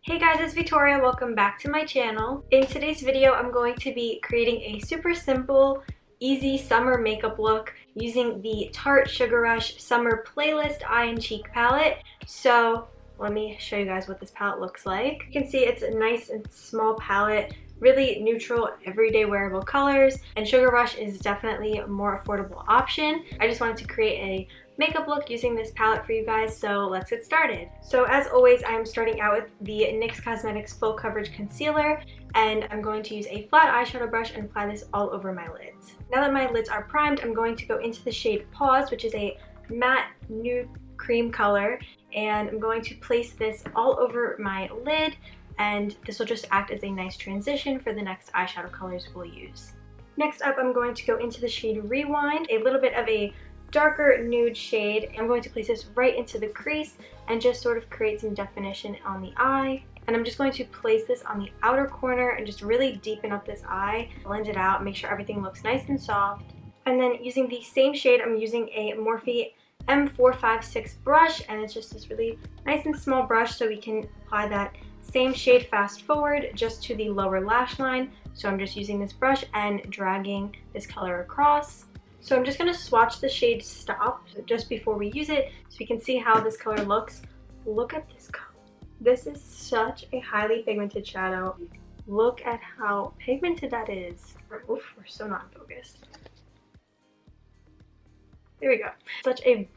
Hey guys, it's Victoria. Welcome back to my channel. In today's video, I'm going to be creating a super simple, easy summer makeup look using the Tarte Sugar Rush Summer Playlist Eye and Cheek palette. So let me show you guys what this palette looks like. You can see it's a nice and small palette, really neutral, everyday wearable colors, and Sugar Rush is definitely a more affordable option. I just wanted to create a makeup look using this palette for you guys, so let's get started. So as always, I'm starting out with the NYX Cosmetics Full Coverage Concealer, and I'm going to use a flat eyeshadow brush and apply this all over my lids. Now that my lids are primed, I'm going to go into the shade Pause, which is a matte nude cream color, and I'm going to place this all over my lid, and this will just act as a nice transition for the next eyeshadow colors we'll use. Next up, I'm going to go into the shade Rewind, a little bit of a darker nude shade. I'm going to place this right into the crease and just sort of create some definition on the eye. And I'm just going to place this on the outer corner and just really deepen up this eye, blend it out, make sure everything looks nice and soft. And then using the same shade, I'm using a Morphe M456 brush, and it's just this really nice and small brush, so we can apply that same shade fast forward just to the lower lash line. So I'm just using this brush and dragging this color across. So I'm just going to swatch the shade Stop just before we use it so we can see how this color looks. Look at this color. This is such a highly pigmented shadow. Look at how pigmented that is. Oof, we're so not focused. There we go. Such a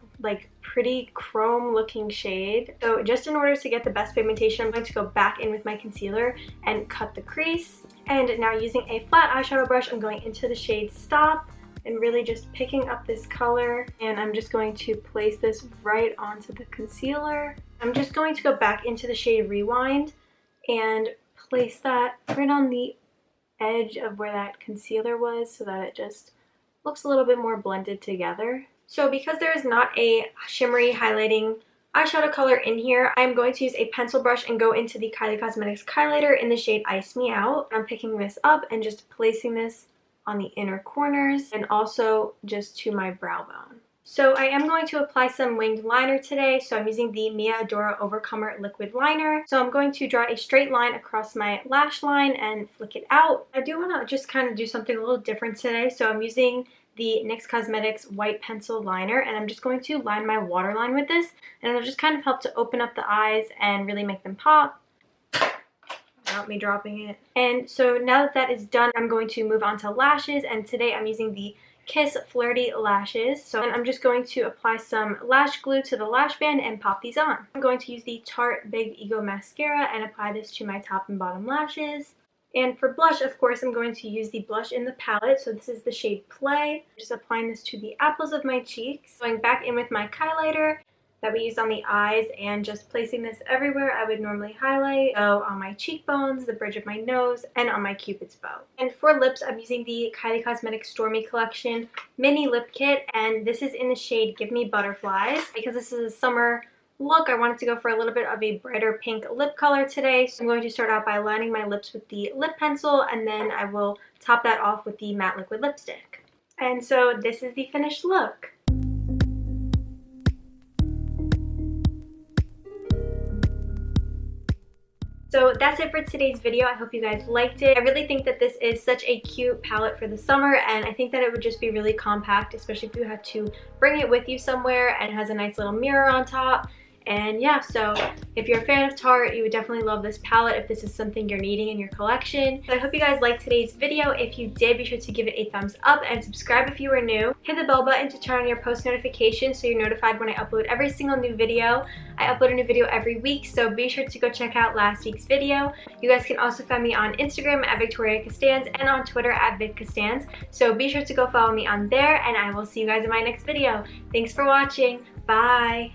pretty chrome looking shade. So just in order to get the best pigmentation, I'm going to go back in with my concealer and cut the crease. And now using a flat eyeshadow brush, I'm going into the shade Stop and really just picking up this color, and I'm just going to place this right onto the concealer. I'm just going to go back into the shade Rewind and place that right on the edge of where that concealer was so that it just looks a little bit more blended together. So because there is not a shimmery highlighting eyeshadow color in here, I'm going to use a pencil brush and go into the Kylie Cosmetics Kylighter in the shade Ice Me Out. I'm picking this up and just placing this on the inner corners and also just to my brow bone. So I am going to apply some winged liner today, so I'm using the Adora Overcomer liquid liner. So I'm going to draw a straight line across my lash line and flick it out. I do want to just kind of do something a little different today, so I'm using the NYX Cosmetics white pencil liner, and I'm just going to line my waterline with this, and it'll just kind of help to open up the eyes and really make them pop. Without me dropping it. And so now that that is done, I'm going to move on to lashes, and today I'm using the Kiss Flirty Lashes. So I'm just going to apply some lash glue to the lash band and pop these on. I'm going to use the Tarte Big Ego Mascara and apply this to my top and bottom lashes. And for blush, of course, I'm going to use the blush in the palette. So this is the shade Play. Just applying this to the apples of my cheeks. Going back in with my highlighter that we used on the eyes and just placing this everywhere I would normally highlight. So on my cheekbones, the bridge of my nose, and on my cupid's bow. And for lips, I'm using the Kylie Cosmetics Stormi Collection Mini Lip Kit, and this is in the shade Give Me Butterflies. Because this is a summer look, I wanted to go for a little bit of a brighter pink lip color today. So I'm going to start out by lining my lips with the lip pencil, and then I will top that off with the matte liquid lipstick. And so this is the finished look. So that's it for today's video. I hope you guys liked it. I really think that this is such a cute palette for the summer, and I think that it would just be really compact, especially if you had to bring it with you somewhere, and it has a nice little mirror on top. And yeah, so if you're a fan of Tarte, you would definitely love this palette if this is something you're needing in your collection. So I hope you guys liked today's video. If you did, be sure to give it a thumbs up and subscribe if you are new. Hit the bell button to turn on your post notifications so you're notified when I upload every single new video. I upload a new video every week, so be sure to go check out last week's video. You guys can also find me on Instagram at Victoria Costanz and on Twitter at Vic Costanz. So be sure to go follow me on there, and I will see you guys in my next video. Thanks for watching. Bye!